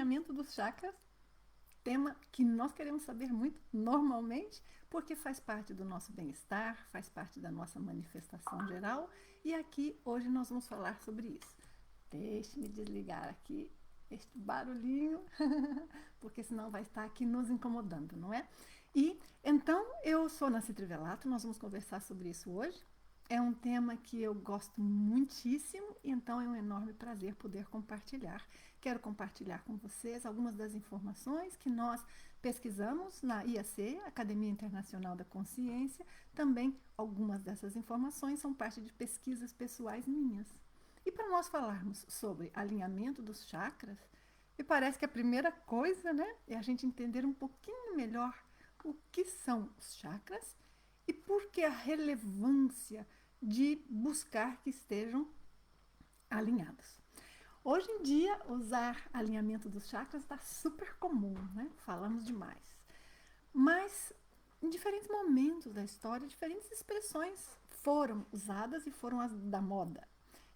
alinhamento dos chakras, tema que nós queremos saber muito normalmente, porque faz parte do nosso bem-estar, faz parte da nossa manifestação geral, e aqui hoje nós vamos falar sobre isso. Deixe-me desligar aqui este barulhinho, porque senão vai estar aqui nos incomodando, não é? E então eu sou Nancy Trivelato, nós vamos conversar sobre isso hoje. É um tema que eu gosto muitíssimo, então é um enorme prazer poder compartilhar. Quero compartilhar com vocês algumas das informações que nós pesquisamos na IAC, Academia Internacional da Consciência. Também algumas dessas informações são parte de pesquisas pessoais minhas. E para nós falarmos sobre alinhamento dos chakras, me parece que a primeira coisa, né, é a gente entender um pouquinho melhor o que são os chakras e por que a relevância de buscar que estejam alinhados. Hoje em dia, usar alinhamento dos chakras está super comum, né? Falamos demais. Mas em diferentes momentos da história, diferentes expressões foram usadas e foram as da moda.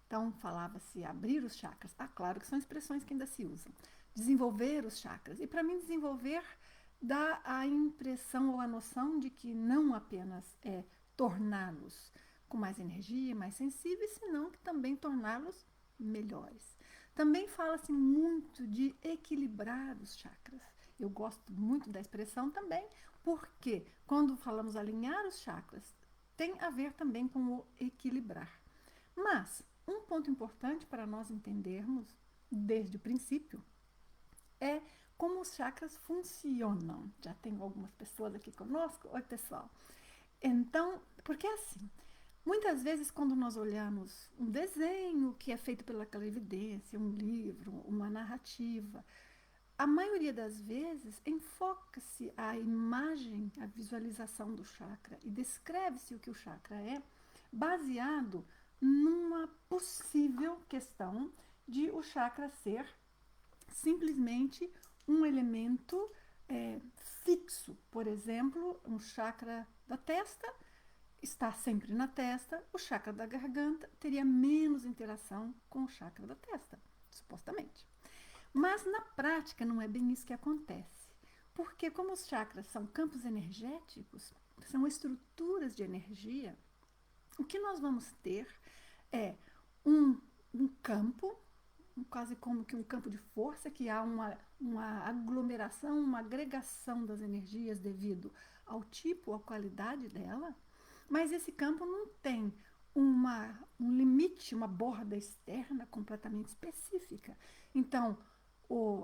Então, falava-se abrir os chakras. Ah, claro que são expressões que ainda se usam. Desenvolver os chakras. E para mim, desenvolver dá a impressão ou a noção de que não apenas é torná-los com mais energia, mais sensíveis, senão que também torná-los melhores. Também fala-se muito de equilibrar os chakras. Eu gosto muito da expressão também, porque quando falamos alinhar os chakras, tem a ver também com o equilibrar. Mas um ponto importante para nós entendermos desde o princípio é como os chakras funcionam. Já tenho algumas pessoas aqui conosco. Oi, pessoal. Então, porque é assim, muitas vezes quando nós olhamos um desenho que é feito pela clarividência, um livro, uma narrativa, a maioria das vezes enfoca-se a imagem, a visualização do chakra e descreve-se o que o chakra é, baseado numa possível questão de o chakra ser simplesmente um elemento fixo. Por exemplo, um chakra da testa está sempre na testa, o chakra da garganta teria menos interação com o chakra da testa, supostamente. Mas na prática não é bem isso que acontece. Porque como os chakras são campos energéticos, são estruturas de energia, o que nós vamos ter é um campo, quase como que um campo de força, que há uma aglomeração, uma agregação das energias devido ao tipo, à qualidade dela, mas esse campo não tem um limite, uma borda externa completamente específica. Então,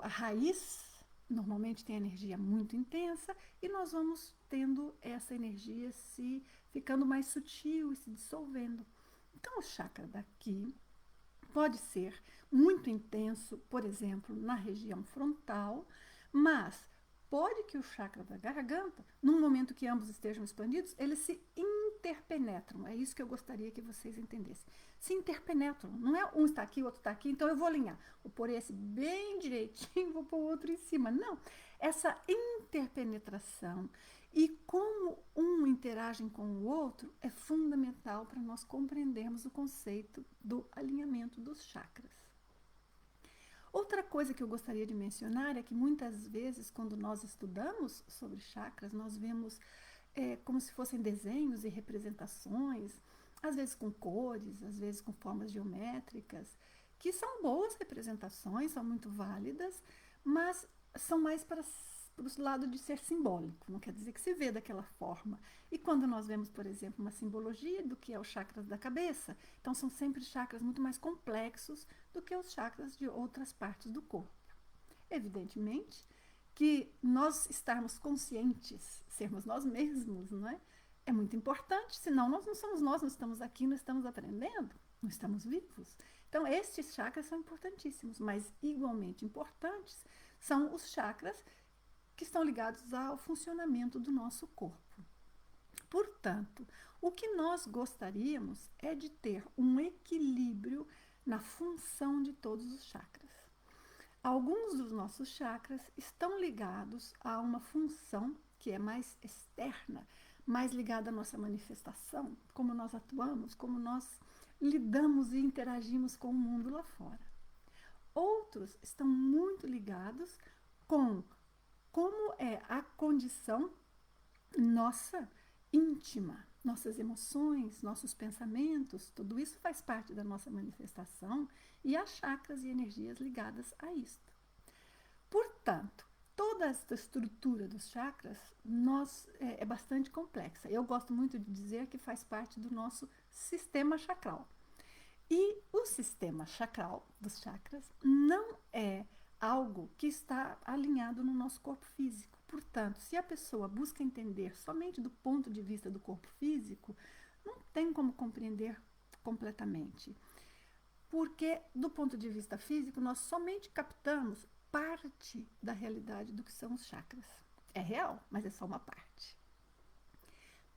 a raiz normalmente tem energia muito intensa e nós vamos tendo essa energia se ficando mais sutil e se dissolvendo. Então, o chakra daqui pode ser muito intenso, por exemplo, na região frontal, mas pode que o chakra da garganta, num momento que ambos estejam expandidos, eles se interpenetram. É isso que eu gostaria que vocês entendessem. Se interpenetram. Não é um está aqui, o outro está aqui, então eu vou alinhar. Vou pôr esse bem direitinho, vou pôr o outro em cima. Não. Essa interpenetração e como um interage com o outro é fundamental para nós compreendermos o conceito do alinhamento dos chakras. Outra coisa que eu gostaria de mencionar é que muitas vezes, quando nós estudamos sobre chakras, nós vemos como se fossem desenhos e representações, às vezes com cores, às vezes com formas geométricas, que são boas representações, são muito válidas, mas são mais para o lado de ser simbólico, não quer dizer que se vê daquela forma. E quando nós vemos, por exemplo, uma simbologia do que é os chakras da cabeça, então são sempre chakras muito mais complexos do que os chakras de outras partes do corpo. Evidentemente que nós estarmos conscientes, sermos nós mesmos, não é? É muito importante, senão nós não somos nós estamos aqui, nós estamos aprendendo, não estamos vivos. Então, estes chakras são importantíssimos, mas igualmente importantes são os chakras que estão ligados ao funcionamento do nosso corpo. Portanto, o que nós gostaríamos é de ter um equilíbrio na função de todos os chakras. Alguns dos nossos chakras estão ligados a uma função que é mais externa, mais ligada à nossa manifestação, como nós atuamos, como nós lidamos e interagimos com o mundo lá fora. Outros estão muito ligados com como é a condição nossa íntima, nossas emoções, nossos pensamentos, tudo isso faz parte da nossa manifestação e há chakras e energias ligadas a isto. Portanto, toda esta estrutura dos chakras é bastante complexa. Eu gosto muito de dizer que faz parte do nosso sistema chakral. E o sistema chakral dos chakras não é algo que está alinhado no nosso corpo físico. Portanto, se a pessoa busca entender somente do ponto de vista do corpo físico, não tem como compreender completamente. Porque, do ponto de vista físico, nós somente captamos parte da realidade do que são os chakras. É real, mas é só uma parte.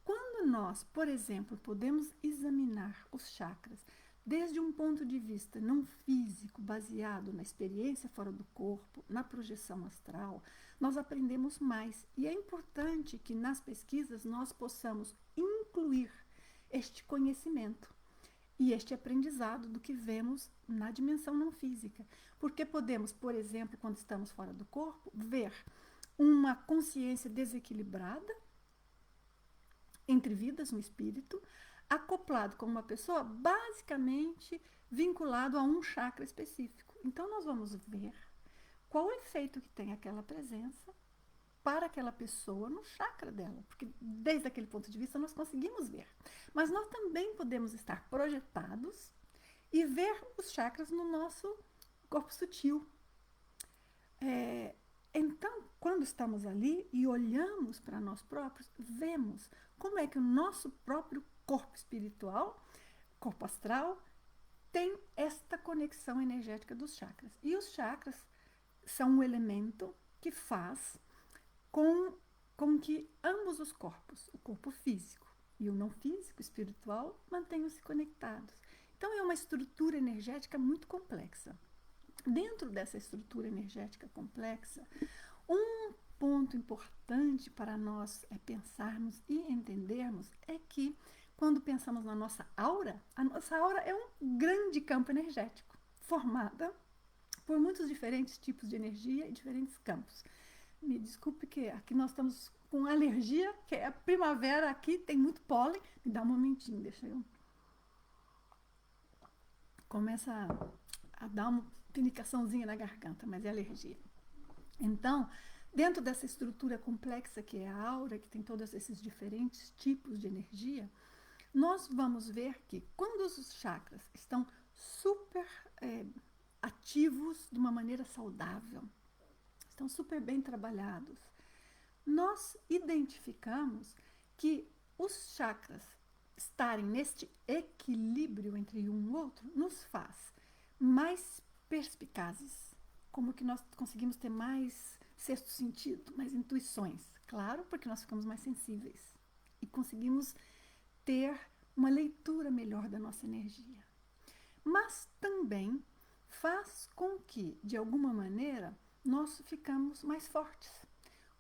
Quando nós, por exemplo, podemos examinar os chakras desde um ponto de vista não físico, baseado na experiência fora do corpo, na projeção astral, nós aprendemos mais. E é importante que nas pesquisas nós possamos incluir este conhecimento e este aprendizado do que vemos na dimensão não física. Porque podemos, por exemplo, quando estamos fora do corpo, ver uma consciência desequilibrada entre vidas no espírito, acoplado com uma pessoa basicamente vinculado a um chakra específico. Então nós vamos ver qual o efeito que tem aquela presença para aquela pessoa no chakra dela, porque desde aquele ponto de vista nós conseguimos ver. Mas nós também podemos estar projetados e ver os chakras no nosso corpo sutil. Então, quando estamos ali e olhamos para nós próprios, vemos como é que o nosso próprio corpo espiritual, corpo astral, tem esta conexão energética dos chakras. E os chakras são um elemento que faz com que ambos os corpos, o corpo físico e o não físico, espiritual, mantenham-se conectados. Então, é uma estrutura energética muito complexa. Dentro dessa estrutura energética complexa, um ponto importante para nós pensarmos e entendermos é que, quando pensamos na nossa aura, a nossa aura é um grande campo energético, formada por muitos diferentes tipos de energia e diferentes campos. Me desculpe que aqui nós estamos com alergia, que é a primavera aqui, tem muito pólen. Me dá um momentinho, deixa eu... Começa a dar uma pinicaçãozinha na garganta, mas é alergia. Então, dentro dessa estrutura complexa que é a aura, que tem todos esses diferentes tipos de energia, nós vamos ver que quando os chakras estão super ativos de uma maneira saudável, estão super bem trabalhados, nós identificamos que os chakras estarem neste equilíbrio entre um e outro nos faz mais perspicazes, como que nós conseguimos ter mais sexto sentido, mais intuições, claro, porque nós ficamos mais sensíveis e conseguimos ter uma leitura melhor da nossa energia. Mas também faz com que, de alguma maneira, nós ficamos mais fortes,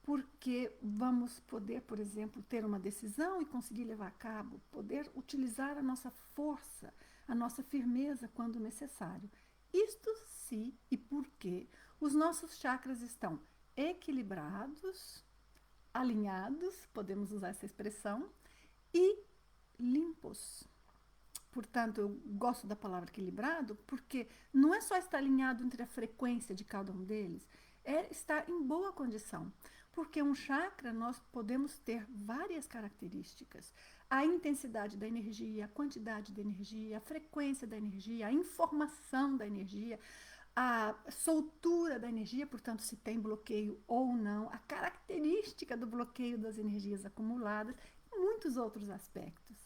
porque vamos poder, por exemplo, ter uma decisão e conseguir levar a cabo, poder utilizar a nossa força, a nossa firmeza quando necessário. Isto se e porque os nossos chakras estão equilibrados, alinhados, podemos usar essa expressão, e limpos. Portanto, eu gosto da palavra equilibrado porque não é só estar alinhado entre a frequência de cada um deles, é estar em boa condição. Porque um chakra nós podemos ter várias características. A intensidade da energia, a quantidade da energia, a frequência da energia, a informação da energia, a soltura da energia, portanto, se tem bloqueio ou não, a característica do bloqueio das energias acumuladas e muitos outros aspectos.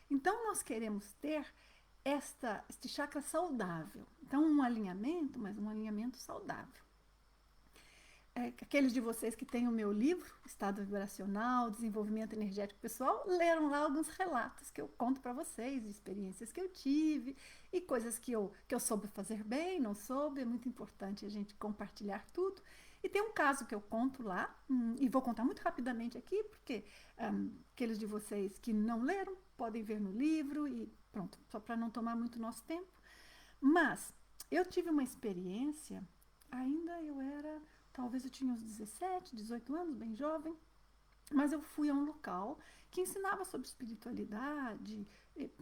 Então, nós queremos ter este chakra saudável. Então, um alinhamento, mas um alinhamento saudável. Aqueles de vocês que têm o meu livro, Estado Vibracional, Desenvolvimento Energético Pessoal, leram lá alguns relatos que eu conto para vocês, de experiências que eu tive e coisas que eu soube fazer bem, não soube. É muito importante a gente compartilhar tudo. E tem um caso que eu conto lá, e vou contar muito rapidamente aqui, porque aqueles de vocês que não leram podem ver no livro e pronto, só para não tomar muito nosso tempo. Mas eu tive uma experiência, ainda talvez eu tinha uns 17, 18 anos, bem jovem, mas eu fui a um local que ensinava sobre espiritualidade,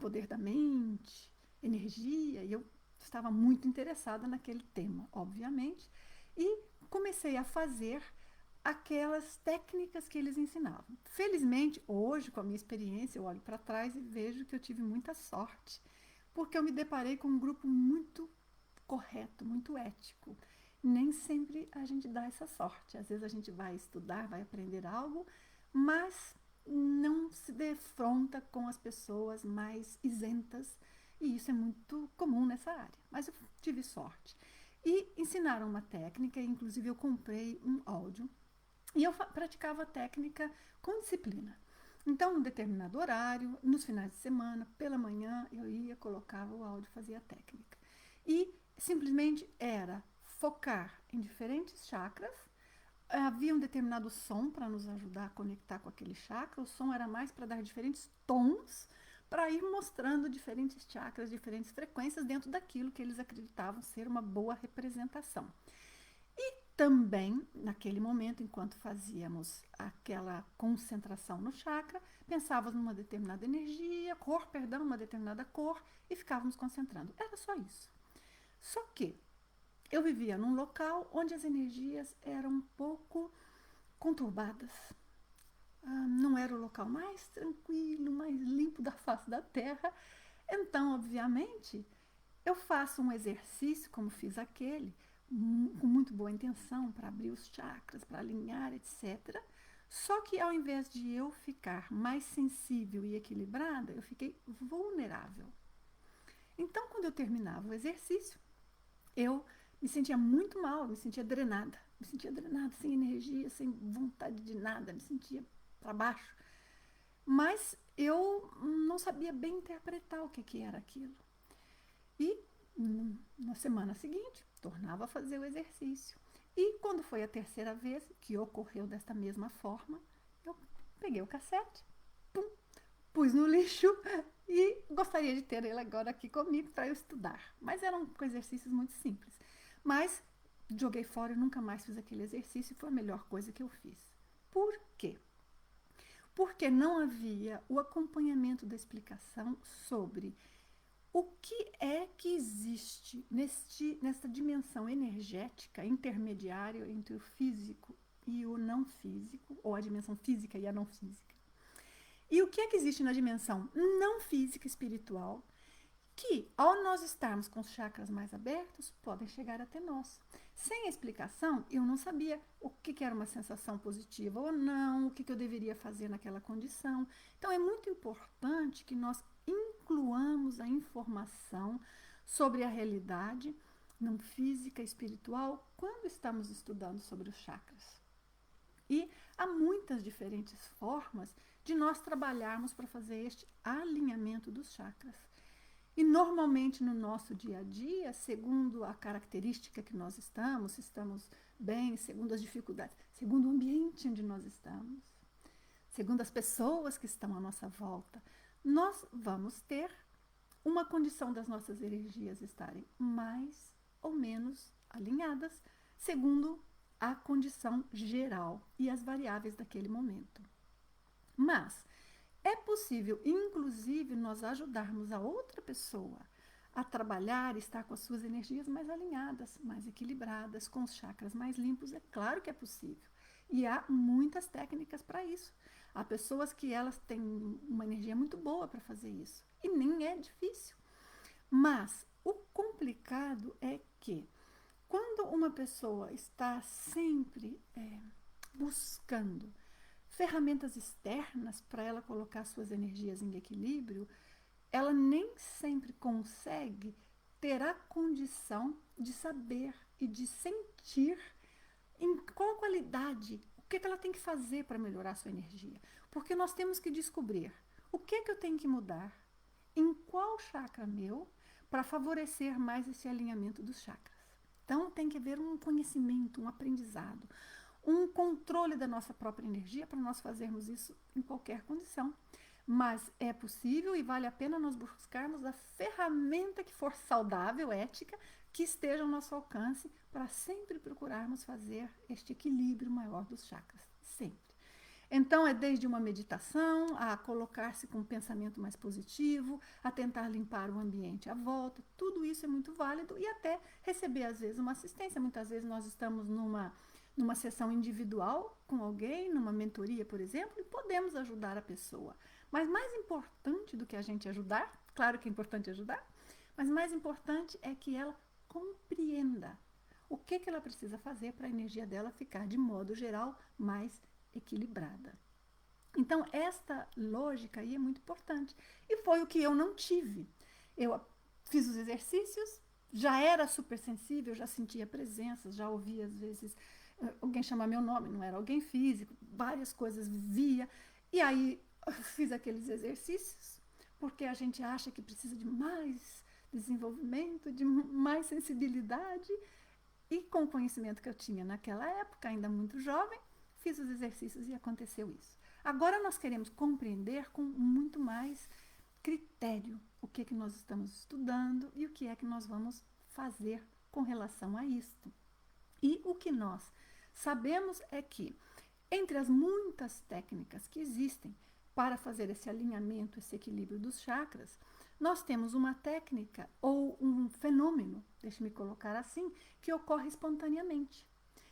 poder da mente, energia, e eu estava muito interessada naquele tema, obviamente, e comecei a fazer aquelas técnicas que eles ensinavam. Felizmente, hoje, com a minha experiência, eu olho para trás e vejo que eu tive muita sorte, porque eu me deparei com um grupo muito correto, muito ético. Nem sempre a gente dá essa sorte. Às vezes a gente vai estudar, vai aprender algo, mas não se defronta com as pessoas mais isentas, e isso é muito comum nessa área. Mas eu tive sorte. E ensinaram uma técnica, inclusive eu comprei um áudio, e eu praticava a técnica com disciplina. Então, um determinado horário, nos finais de semana, pela manhã, eu ia, colocava o áudio, fazia a técnica. E simplesmente era focar em diferentes chakras. Havia um determinado som para nos ajudar a conectar com aquele chakra. O som era mais para dar diferentes tons, para ir mostrando diferentes chakras, diferentes frequências dentro daquilo que eles acreditavam ser uma boa representação. E também, naquele momento, enquanto fazíamos aquela concentração no chakra, pensávamos numa determinada energia, uma determinada cor, e ficávamos concentrando. Era só isso. Só que eu vivia num local onde as energias eram um pouco conturbadas. Não era o local mais tranquilo, mais limpo da face da Terra. Então, obviamente, eu faço um exercício, como fiz aquele, com muito boa intenção, para abrir os chakras, para alinhar, etc. Só que ao invés de eu ficar mais sensível e equilibrada, eu fiquei vulnerável. Então, quando eu terminava o exercício, eu me sentia muito mal, me sentia drenada, sem energia, sem vontade de nada, me sentia para baixo. Mas eu não sabia bem interpretar o que era aquilo. E na semana seguinte, tornava a fazer o exercício. E quando foi a terceira vez que ocorreu desta mesma forma, eu peguei o cassete, pus no lixo e gostaria de ter ele agora aqui comigo para eu estudar. Mas eram exercícios muito simples. Mas joguei fora e nunca mais fiz aquele exercício e foi a melhor coisa que eu fiz. Por quê? Porque não havia o acompanhamento da explicação sobre o que é que existe nesta dimensão energética intermediária entre o físico e o não físico, ou a dimensão física e a não física. E o que é que existe na dimensão não física espiritual que, ao nós estarmos com os chakras mais abertos, podem chegar até nós. Sem a explicação, eu não sabia o que era uma sensação positiva ou não, o que eu deveria fazer naquela condição. Então, é muito importante que nós incluamos a informação sobre a realidade não física e espiritual quando estamos estudando sobre os chakras. E há muitas diferentes formas de nós trabalharmos para fazer este alinhamento dos chakras. E normalmente no nosso dia a dia, segundo a característica que nós estamos, se estamos bem, segundo as dificuldades, segundo o ambiente onde nós estamos, segundo as pessoas que estão à nossa volta, nós vamos ter uma condição das nossas energias estarem mais ou menos alinhadas, segundo a condição geral e as variáveis daquele momento. Mas é possível, inclusive, nós ajudarmos a outra pessoa a trabalhar e estar com as suas energias mais alinhadas, mais equilibradas, com os chakras mais limpos. É claro que é possível. E há muitas técnicas para isso. Há pessoas que elas têm uma energia muito boa para fazer isso. E nem é difícil. Mas o complicado é que quando uma pessoa está sempre buscando ferramentas externas para ela colocar suas energias em equilíbrio, ela nem sempre consegue ter a condição de saber e de sentir em qual qualidade, o que ela tem que fazer para melhorar a sua energia. Porque nós temos que descobrir o que eu tenho que mudar, em qual chakra meu, para favorecer mais esse alinhamento dos chakras. Então tem que haver um conhecimento, um aprendizado, um controle da nossa própria energia para nós fazermos isso em qualquer condição. Mas é possível e vale a pena nós buscarmos a ferramenta que for saudável, ética, que esteja ao nosso alcance para sempre procurarmos fazer este equilíbrio maior dos chakras, sempre. Então, é desde uma meditação, a colocar-se com um pensamento mais positivo, a tentar limpar o ambiente à volta, tudo isso é muito válido e até receber, às vezes, uma assistência. Muitas vezes nós estamos numa sessão individual com alguém, numa mentoria, por exemplo, e podemos ajudar a pessoa. Mas mais importante do que a gente ajudar, claro que é importante ajudar, mas mais importante é que ela compreenda o que ela precisa fazer para a energia dela ficar, de modo geral, mais equilibrada. Então, esta lógica aí é muito importante. E foi o que eu não tive. Eu fiz os exercícios, já era super sensível, já sentia presenças, já ouvia às vezes alguém chamar meu nome, não era alguém físico, várias coisas via. E aí fiz aqueles exercícios, porque a gente acha que precisa de mais desenvolvimento, de mais sensibilidade. E com o conhecimento que eu tinha naquela época, ainda muito jovem, fiz os exercícios e aconteceu isso. Agora nós queremos compreender com muito mais critério o que nós estamos estudando e o que é que nós vamos fazer com relação a isto. E o que nós sabemos é que, entre as muitas técnicas que existem para fazer esse alinhamento, esse equilíbrio dos chakras, nós temos uma técnica ou um fenômeno, deixe-me colocar assim, que ocorre espontaneamente,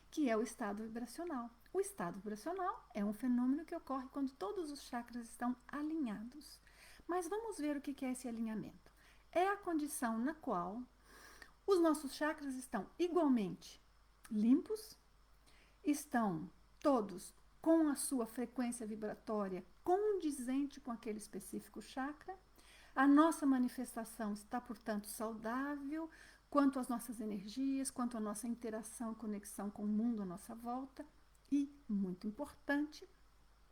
que é o estado vibracional. O estado vibracional é um fenômeno que ocorre quando todos os chakras estão alinhados. Mas vamos ver o que é esse alinhamento. É a condição na qual os nossos chakras estão igualmente limpos, estão todos com a sua frequência vibratória condizente com aquele específico chakra. A nossa manifestação está, portanto, saudável quanto às nossas energias, quanto à nossa interação e conexão com o mundo à nossa volta. E, muito importante,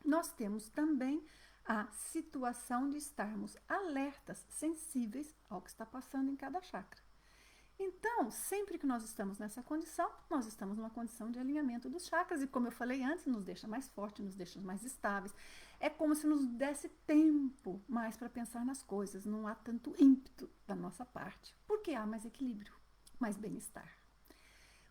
nós temos também a situação de estarmos alertas, sensíveis ao que está passando em cada chakra. Então, sempre que nós estamos nessa condição, nós estamos numa condição de alinhamento dos chakras e, como eu falei antes, nos deixa mais fortes, nos deixa mais estáveis. É como se nos desse tempo mais para pensar nas coisas, não há tanto ímpeto da nossa parte, porque há mais equilíbrio, mais bem-estar.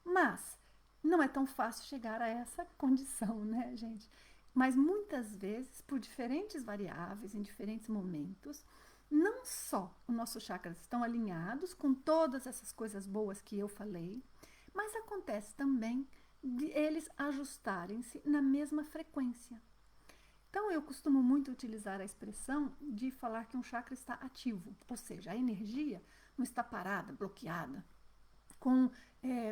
Mas não é tão fácil chegar a essa condição, né, gente? Mas muitas vezes, por diferentes variáveis, em diferentes momentos, não só os nossos chakras estão alinhados com todas essas coisas boas que eu falei, mas acontece também de eles ajustarem-se na mesma frequência. Então, eu costumo muito utilizar a expressão de falar que um chakra está ativo, ou seja, a energia não está parada, bloqueada, com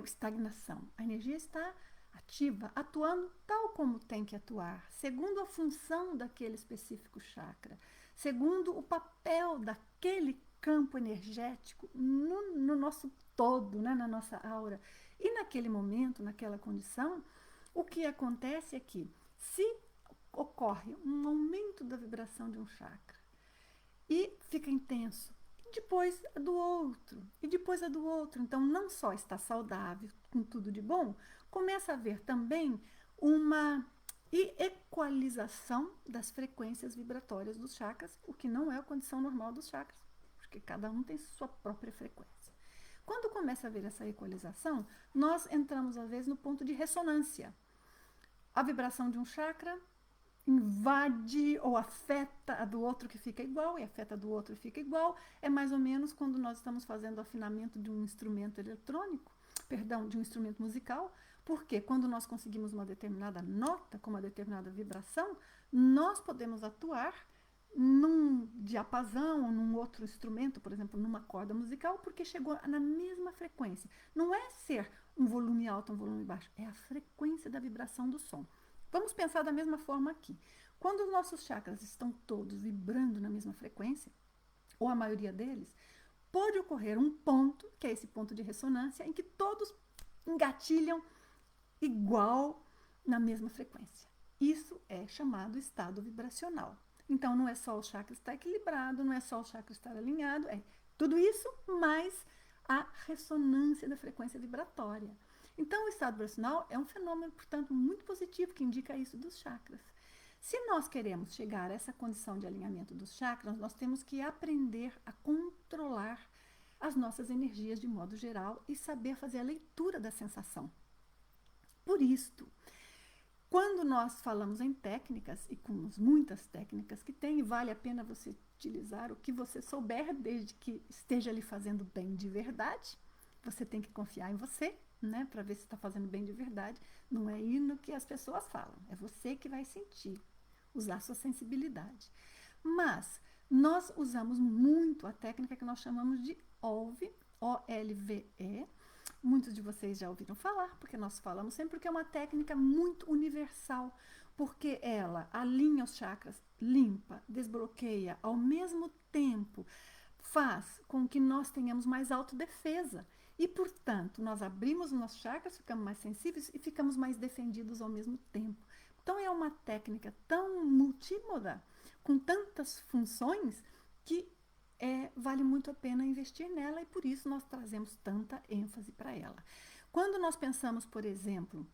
estagnação. A energia está ativa, atuando tal como tem que atuar, segundo a função daquele específico chakra, segundo o papel daquele campo energético no nosso todo, né, na nossa aura. E naquele momento, naquela condição, o que acontece é que, se ocorre um aumento da vibração de um chakra e fica intenso, depois a do outro, e depois a do outro. Então, não só está saudável, com tudo de bom, começa a haver também uma equalização das frequências vibratórias dos chakras, o que não é a condição normal dos chakras, porque cada um tem sua própria frequência. Quando começa a haver essa equalização, nós entramos, às vezes, no ponto de ressonância. A vibração de um chakra invade ou afeta a do outro que fica igual, e afeta a do outro que fica igual. É mais ou menos quando nós estamos fazendo o afinamento de um instrumento eletrônico, de um instrumento musical, porque quando nós conseguimos uma determinada nota, com uma determinada vibração, nós podemos atuar num diapasão ou num outro instrumento, por exemplo, numa corda musical, porque chegou na mesma frequência. Não é ser um volume alto, um volume baixo, é a frequência da vibração do som. Vamos pensar da mesma forma aqui. Quando os nossos chakras estão todos vibrando na mesma frequência, ou a maioria deles, pode ocorrer um ponto, que é esse ponto de ressonância, em que todos engatilham igual na mesma frequência. Isso é chamado estado vibracional. Então, não é só o chakra estar equilibrado, não é só o chakra estar alinhado, é tudo isso mais a ressonância da frequência vibratória. Então, o estado vibracional é um fenômeno, portanto, muito positivo, que indica isso dos chakras. Se nós queremos chegar a essa condição de alinhamento dos chakras, nós temos que aprender a controlar as nossas energias de modo geral e saber fazer a leitura da sensação. Por isto, quando nós falamos em técnicas, e com muitas técnicas que tem, vale a pena você utilizar o que você souber, desde que esteja lhe fazendo bem de verdade. Você tem que confiar em você, né, para ver se está fazendo bem de verdade. Não é ir no que as pessoas falam, é você que vai sentir, usar sua sensibilidade. Mas nós usamos muito a técnica que nós chamamos de OLVE, O-L-V-E. Muitos de vocês já ouviram falar, porque nós falamos sempre que é uma técnica muito universal, porque ela alinha os chakras, limpa, desbloqueia, ao mesmo tempo faz com que nós tenhamos mais autodefesa. E, portanto, nós abrimos os nossos chakras, ficamos mais sensíveis e ficamos mais defendidos ao mesmo tempo. Então, é uma técnica tão multímoda, com tantas funções, que vale muito a pena investir nela e por isso nós trazemos tanta ênfase para ela. Quando nós pensamos, por exemplo,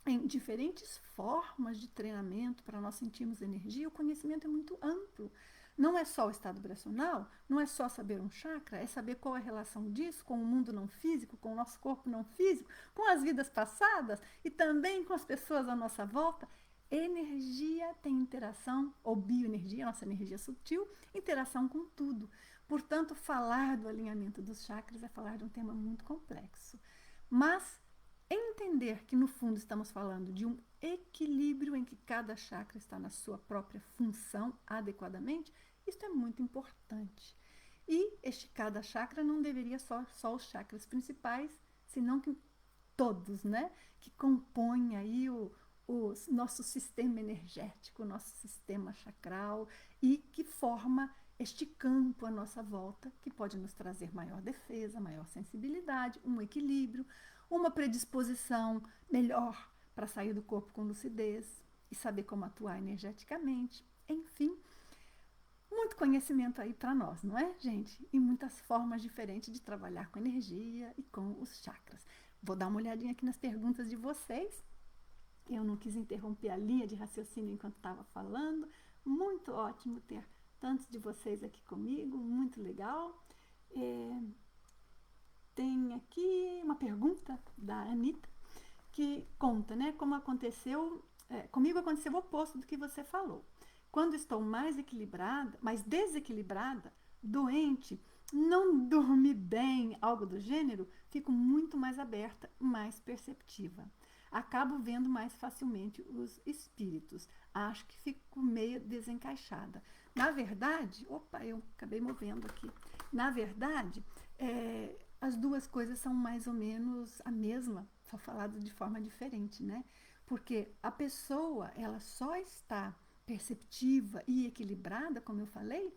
em diferentes formas de treinamento para nós sentirmos energia, o conhecimento é muito amplo. Não é só o estado vibracional, não é só saber um chakra, é saber qual é a relação disso com o mundo não físico, com o nosso corpo não físico, com as vidas passadas e também com as pessoas à nossa volta. Energia tem interação, ou bioenergia, nossa energia sutil, interação com tudo. Portanto, falar do alinhamento dos chakras é falar de um tema muito complexo. Mas entender que, no fundo, estamos falando de um equilíbrio em que cada chakra está na sua própria função adequadamente, isso é muito importante. E cada chakra não deveria só os chakras principais, senão que todos, né? Que compõem aí o nosso sistema energético, o nosso sistema chakral e que forma este campo à nossa volta, que pode nos trazer maior defesa, maior sensibilidade, um equilíbrio, uma predisposição melhor para sair do corpo com lucidez e saber como atuar energeticamente. Enfim, muito conhecimento aí para nós, não é, gente? E muitas formas diferentes de trabalhar com energia e com os chakras. Vou dar uma olhadinha aqui nas perguntas de vocês. Eu não quis interromper a linha de raciocínio enquanto estava falando. Muito ótimo ter tantos de vocês aqui comigo, muito legal. Tem aqui uma pergunta da Anitta, que conta, né, como aconteceu, comigo aconteceu o oposto do que você falou. Quando estou mais equilibrada, mais desequilibrada, doente, não dormi bem, algo do gênero, fico muito mais aberta, mais perceptiva. Acabo vendo mais facilmente os espíritos. Acho que fico meio desencaixada. Na verdade, eu acabei movendo aqui. Na verdade, as duas coisas são mais ou menos a mesma, só falado de forma diferente, né? Porque a pessoa, ela só está perceptiva e equilibrada, como eu falei,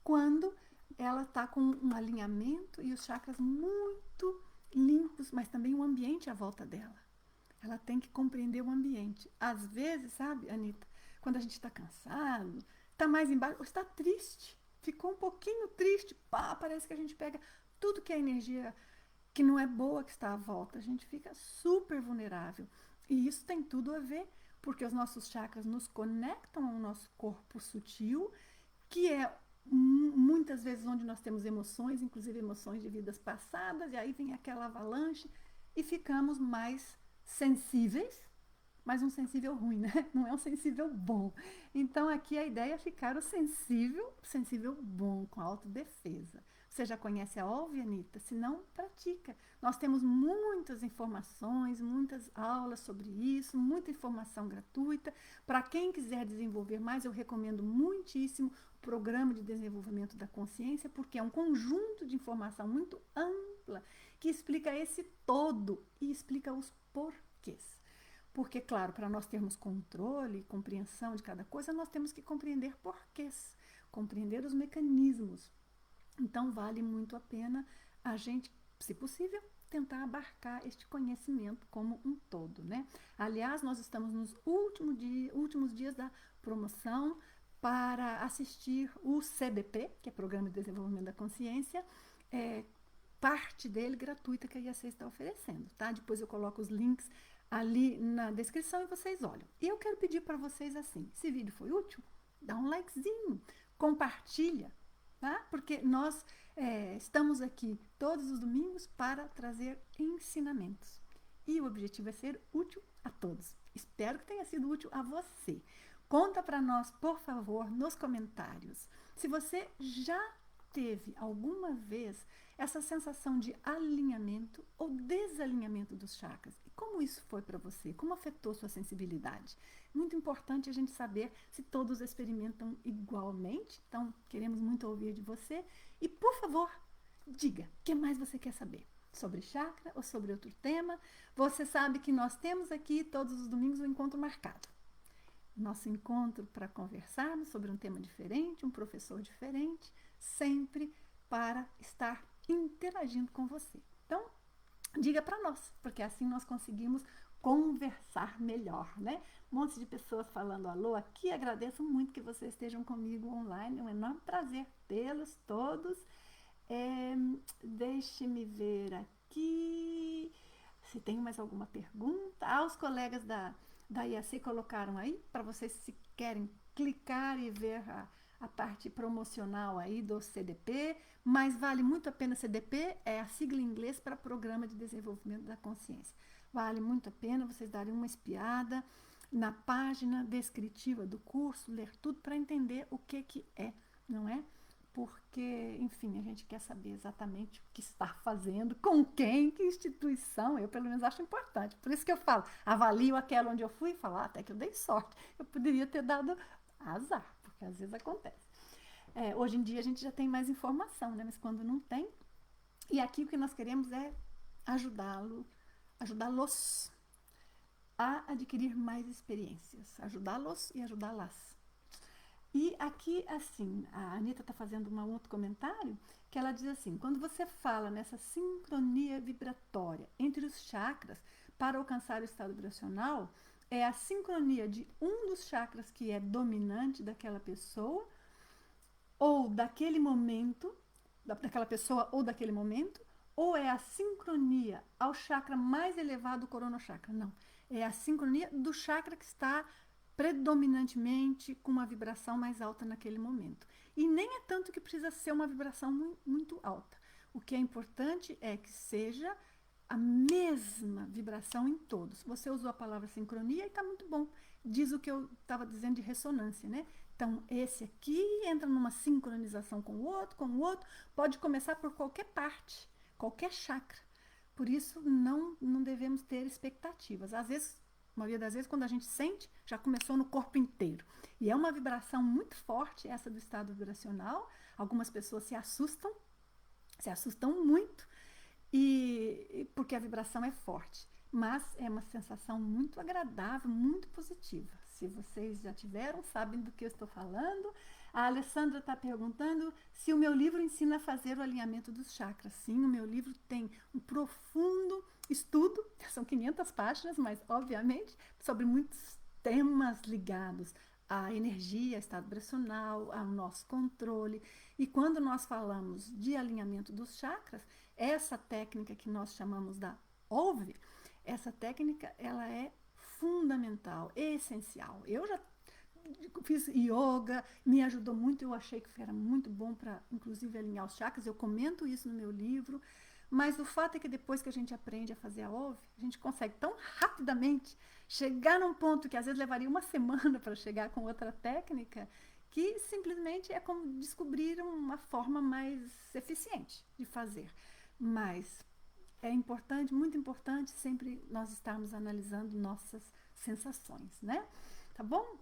quando ela está com um alinhamento e os chakras muito limpos, mas também o ambiente à volta dela. Ela tem que compreender o ambiente. Às vezes, sabe, Anitta, quando a gente está cansado, está mais embaixo, está triste, ficou um pouquinho triste, parece que a gente pega tudo que é energia que não é boa que está à volta, a gente fica super vulnerável. E isso tem tudo a ver, porque os nossos chakras nos conectam ao nosso corpo sutil, que é muitas vezes onde nós temos emoções, inclusive emoções de vidas passadas, e aí vem aquela avalanche e ficamos mais sensíveis, mas um sensível ruim, né? Não é um sensível bom. Então aqui a ideia é ficar o sensível bom, com autodefesa. Você já conhece a OLVE, Anitta? Se não, pratica. Nós temos muitas informações, muitas aulas sobre isso, muita informação gratuita. Para quem quiser desenvolver mais, eu recomendo muitíssimo o Programa de Desenvolvimento da Consciência, porque é um conjunto de informação muito ampla que explica esse todo e explica os porquês. Porque, claro, para nós termos controle e compreensão de cada coisa, nós temos que compreender porquês, compreender os mecanismos. Então, vale muito a pena a gente, se possível, tentar abarcar este conhecimento como um todo, né? Aliás, nós estamos nos últimos dias da promoção para assistir o CDP, que é Programa de Desenvolvimento da Consciência, parte dele gratuita que a IAC está oferecendo, tá? Depois eu coloco os links ali na descrição e vocês olham. E eu quero pedir para vocês assim, se o vídeo foi útil, dá um likezinho, compartilha, tá? Porque nós estamos aqui todos os domingos para trazer ensinamentos. E o objetivo é ser útil a todos. Espero que tenha sido útil a você. Conta para nós, por favor, nos comentários, se você já teve alguma vez essa sensação de alinhamento ou desalinhamento dos chakras. E como isso foi para você? Como afetou sua sensibilidade? Muito importante a gente saber se todos experimentam igualmente. Então, queremos muito ouvir de você. E, por favor, diga, o que mais você quer saber? Sobre chakra ou sobre outro tema? Você sabe que nós temos aqui todos os domingos um encontro marcado. Nosso encontro para conversarmos sobre um tema diferente, um professor diferente, sempre para estar interagindo com você. Então, diga para nós, porque assim nós conseguimos conversar melhor, né? Um monte de pessoas falando alô aqui, agradeço muito que vocês estejam comigo online, é um enorme prazer tê-los todos. Deixe-me ver aqui se tem mais alguma pergunta. Os colegas da IAC colocaram aí, para vocês se querem clicar e ver a parte promocional aí do CDP, mas vale muito a pena. CDP é a sigla em inglês para Programa de Desenvolvimento da Consciência. Vale muito a pena vocês darem uma espiada na página descritiva do curso, ler tudo para entender o que é, não é? Porque, enfim, a gente quer saber exatamente o que está fazendo, com quem, que instituição. Eu, pelo menos, acho importante. Por isso que eu falo, avalio aquela onde eu fui e falo, até que eu dei sorte. Eu poderia ter dado azar, porque às vezes acontece. Hoje em dia a gente já tem mais informação, né? Mas quando não tem. E aqui o que nós queremos é ajudá-los a adquirir mais experiências. Ajudá-los e ajudá-las. E aqui, assim, a Anitta está fazendo um outro comentário, que ela diz assim, quando você fala nessa sincronia vibratória entre os chakras para alcançar o estado vibracional, é a sincronia de um dos chakras que é dominante daquela pessoa, ou daquele momento, daquela pessoa ou daquele momento, ou é a sincronia ao chakra mais elevado, o coronochakra? Não, é a sincronia do chakra que está predominantemente com uma vibração mais alta naquele momento. E nem é tanto que precisa ser uma vibração muito alta. O que é importante é que seja a mesma vibração em todos. Você usou a palavra sincronia e está muito bom. Diz o que eu estava dizendo de ressonância, né? Então, esse aqui entra numa sincronização com o outro, pode começar por qualquer parte, qualquer chakra. Por isso, não devemos ter expectativas. Às vezes, a maioria das vezes, quando a gente sente, já começou no corpo inteiro. E é uma vibração muito forte, essa do estado vibracional. Algumas pessoas se assustam muito, porque a vibração é forte. Mas é uma sensação muito agradável, muito positiva. Se vocês já tiveram, sabem do que eu estou falando. A Alessandra está perguntando se o meu livro ensina a fazer o alinhamento dos chakras. Sim, o meu livro tem um profundo estudo, são 500 páginas, mas obviamente sobre muitos temas ligados à energia, estado vibracional, ao nosso controle. E quando nós falamos de alinhamento dos chakras, essa técnica que nós chamamos da OVE, essa técnica ela é fundamental, essencial. Eu já fiz yoga, me ajudou muito, eu achei que era muito bom para, inclusive, alinhar os chakras, eu comento isso no meu livro, mas o fato é que depois que a gente aprende a fazer a OVE, a gente consegue tão rapidamente chegar num ponto que às vezes levaria uma semana para chegar com outra técnica, que simplesmente é como descobrir uma forma mais eficiente de fazer. Mas é importante, muito importante, sempre nós estarmos analisando nossas sensações, né? Tá bom,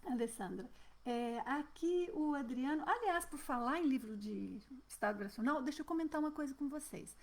Alessandra? Aqui o Adriano, aliás, por falar em livro de estado vibracional, deixa eu comentar uma coisa com vocês.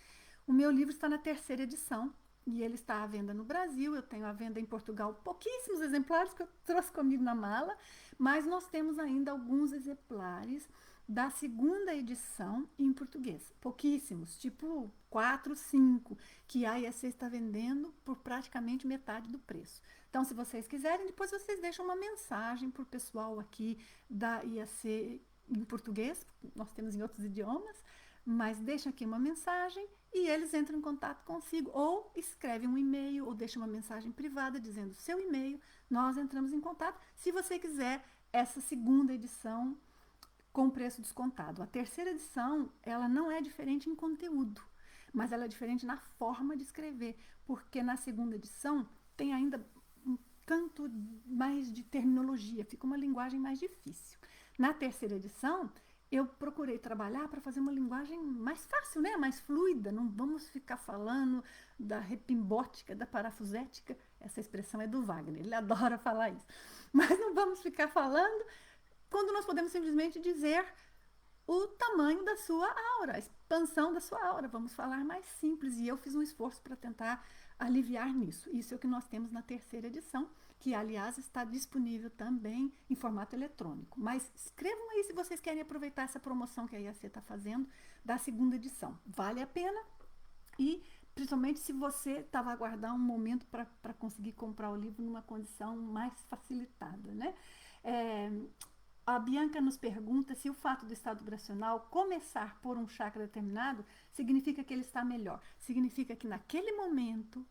O meu livro está na 3ª edição e ele está à venda no Brasil. Eu tenho à venda em Portugal pouquíssimos exemplares que eu trouxe comigo na mala, mas nós temos ainda alguns exemplares da 2ª edição em português. Pouquíssimos, tipo 4, 5, que a IAC está vendendo por praticamente metade do preço. Então, se vocês quiserem, depois vocês deixam uma mensagem para o pessoal aqui da IAC em português, nós temos em outros idiomas, mas deixam aqui uma mensagem e eles entram em contato consigo, ou escrevem um e-mail, ou deixam uma mensagem privada dizendo seu e-mail, nós entramos em contato. Se você quiser essa 2ª edição com preço descontado. A terceira edição, ela não é diferente em conteúdo, mas ela é diferente na forma de escrever, porque na segunda edição tem ainda um tanto mais de terminologia, fica uma linguagem mais difícil. Na terceira edição, eu procurei trabalhar para fazer uma linguagem mais fácil, né? Mais fluida. Não vamos ficar falando da repimbótica, da parafusética. Essa expressão é do Wagner, ele adora falar isso. Mas não vamos ficar falando quando nós podemos simplesmente dizer o tamanho da sua aura, a expansão da sua aura. Vamos falar mais simples. E eu fiz um esforço para tentar aliviar nisso. Isso é o que nós temos na terceira edição, que, aliás, está disponível também em formato eletrônico. Mas escrevam aí se vocês querem aproveitar essa promoção que a IAC está fazendo da segunda edição. Vale a pena, e principalmente se você estava aguardando um momento para conseguir comprar o livro numa condição mais facilitada, né? A Bianca nos pergunta se o fato do estado vibracional começar por um chakra determinado significa que ele está melhor. Significa que naquele momento,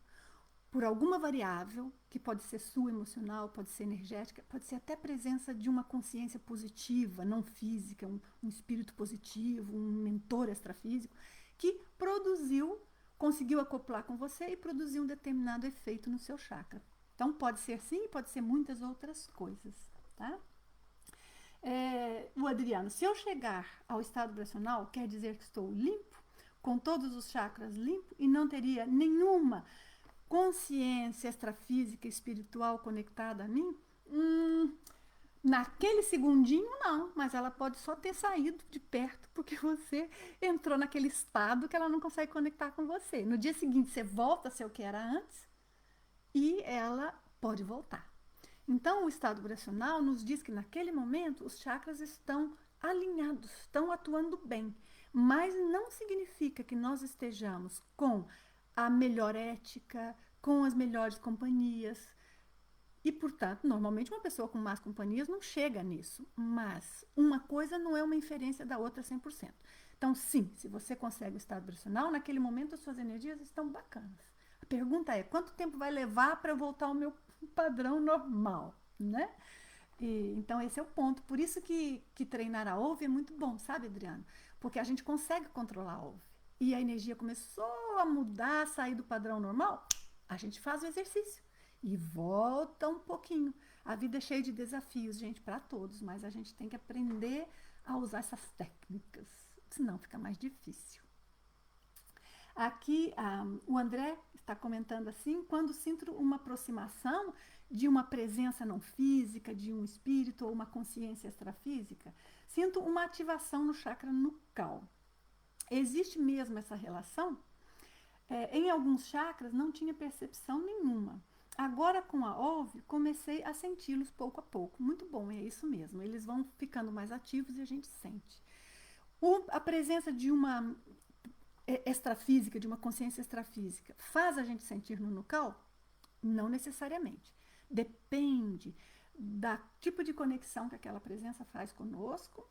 por alguma variável, que pode ser sua emocional, pode ser energética, pode ser até presença de uma consciência positiva, não física, um espírito positivo, um mentor extrafísico, que conseguiu acoplar com você e produziu um determinado efeito no seu chakra. Então pode ser sim, pode ser muitas outras coisas, tá? O Adriano, se eu chegar ao estado vibracional, quer dizer que estou limpo, com todos os chakras limpos, e não teria nenhuma consciência extrafísica, espiritual conectada a mim? Naquele segundinho, não, mas ela pode só ter saído de perto porque você entrou naquele estado que ela não consegue conectar com você. No dia seguinte, você volta a ser o que era antes e ela pode voltar. Então, o estado vibracional nos diz que naquele momento os chakras estão alinhados, estão atuando bem, mas não significa que nós estejamos com a melhor ética, com as melhores companhias. E, portanto, normalmente uma pessoa com más companhias não chega nisso, mas uma coisa não é uma inferência da outra 100%. Então, sim, se você consegue o estado vibracional, naquele momento as suas energias estão bacanas. A pergunta é, quanto tempo vai levar para eu voltar ao meu padrão normal, né? Então, esse é o ponto. Por isso que treinar a OVE é muito bom, sabe, Adriano? Porque a gente consegue controlar a OVE. E a energia começou a mudar, a sair do padrão normal, a gente faz o exercício e volta um pouquinho. A vida é cheia de desafios, gente, para todos, mas a gente tem que aprender a usar essas técnicas, senão fica mais difícil. Aqui o André está comentando assim, quando sinto uma aproximação de uma presença não física, de um espírito ou uma consciência extrafísica, sinto uma ativação no chakra nucal. Existe mesmo essa relação? Em alguns chakras não tinha percepção nenhuma. Agora com a OVE comecei a senti-los pouco a pouco. Muito bom, é isso mesmo. Eles vão ficando mais ativos e a gente sente. A presença de uma extrafísica, de uma consciência extrafísica, faz a gente sentir no nucal? Não necessariamente. Depende do tipo de conexão que aquela presença faz conosco,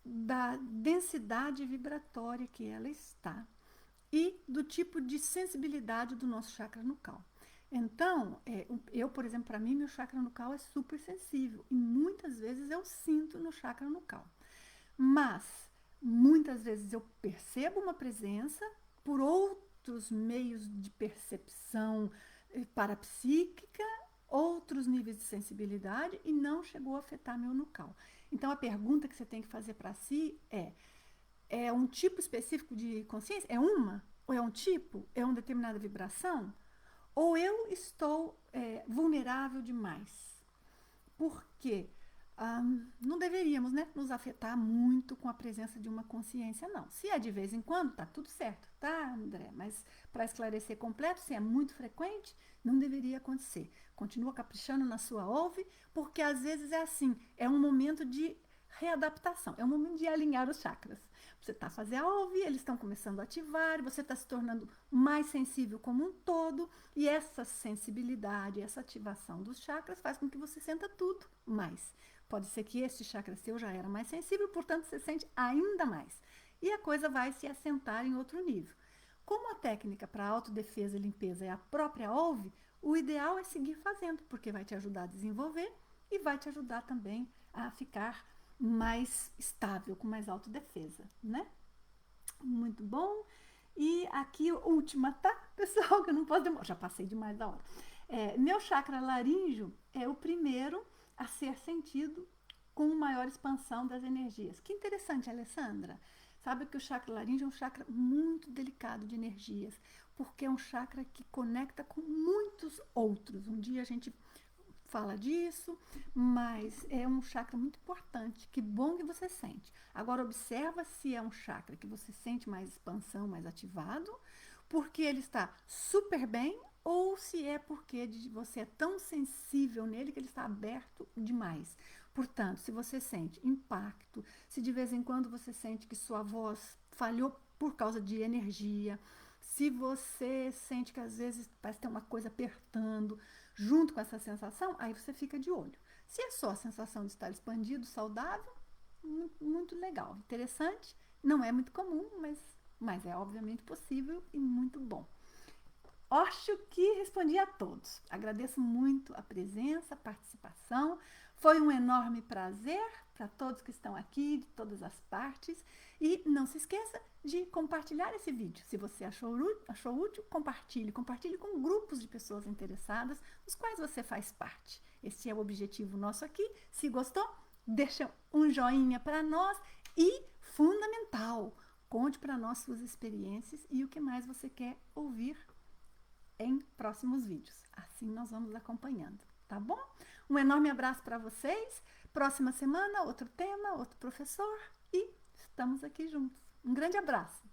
da densidade vibratória que ela está e do tipo de sensibilidade do nosso chakra nucal. Então, eu, por exemplo, para mim, meu chakra nucal é super sensível e muitas vezes eu sinto no chakra nucal. Mas, muitas vezes eu percebo uma presença por outros meios de percepção parapsíquica, outros níveis de sensibilidade e não chegou a afetar meu nucal. Então, a pergunta que você tem que fazer para si é um tipo específico de consciência? É uma? Ou é um tipo? É uma determinada vibração? Ou eu estou vulnerável demais? Porque não deveríamos, né, nos afetar muito com a presença de uma consciência, não. Se é de vez em quando, tá tudo certo, tá, André? Mas para esclarecer completo, se é muito frequente, não deveria acontecer. Continua caprichando na sua OVE, porque às vezes é assim, é um momento de readaptação, é um momento de alinhar os chakras. Você está fazendo a OVE, eles estão começando a ativar, você está se tornando mais sensível como um todo, e essa sensibilidade, essa ativação dos chakras faz com que você sinta tudo mais. Pode ser que este chakra seu já era mais sensível, portanto você sente ainda mais. E a coisa vai se assentar em outro nível. Como a técnica para autodefesa e limpeza é a própria OVE, o ideal é seguir fazendo, porque vai te ajudar a desenvolver e vai te ajudar também a ficar mais estável, com mais autodefesa, né? Muito bom. E aqui, última, tá, pessoal? Que eu não posso demorar. Já passei demais da hora. Meu chakra laríngeo é o primeiro a ser sentido com maior expansão das energias. Que interessante, Alessandra. Sabe que o chakra laríngeo é um chakra muito delicado de energias, porque é um chakra que conecta com muitos outros. Um dia a gente fala disso, mas é um chakra muito importante. Que bom que você sente. Agora observa se é um chakra que você sente mais expansão, mais ativado, porque ele está super bem, ou se é porque você é tão sensível nele que ele está aberto demais. Portanto, se você sente impacto, se de vez em quando você sente que sua voz falhou por causa de energia, se você sente que às vezes parece ter uma coisa apertando, junto com essa sensação, aí você fica de olho. Se é só a sensação de estar expandido, saudável, muito legal, interessante. Não é muito comum, mas é obviamente possível e muito bom. Acho que respondi a todos. Agradeço muito a presença, a participação. Foi um enorme prazer para todos que estão aqui, de todas as partes. E não se esqueça de compartilhar esse vídeo. Se você achou útil, compartilhe. Compartilhe com grupos de pessoas interessadas, dos quais você faz parte. Esse é o objetivo nosso aqui. Se gostou, deixa um joinha para nós e, fundamental, conte para nós suas experiências e o que mais você quer ouvir em próximos vídeos. Assim nós vamos acompanhando, tá bom? Um enorme abraço para vocês. Próxima semana, outro tema, outro professor e estamos aqui juntos. Um grande abraço.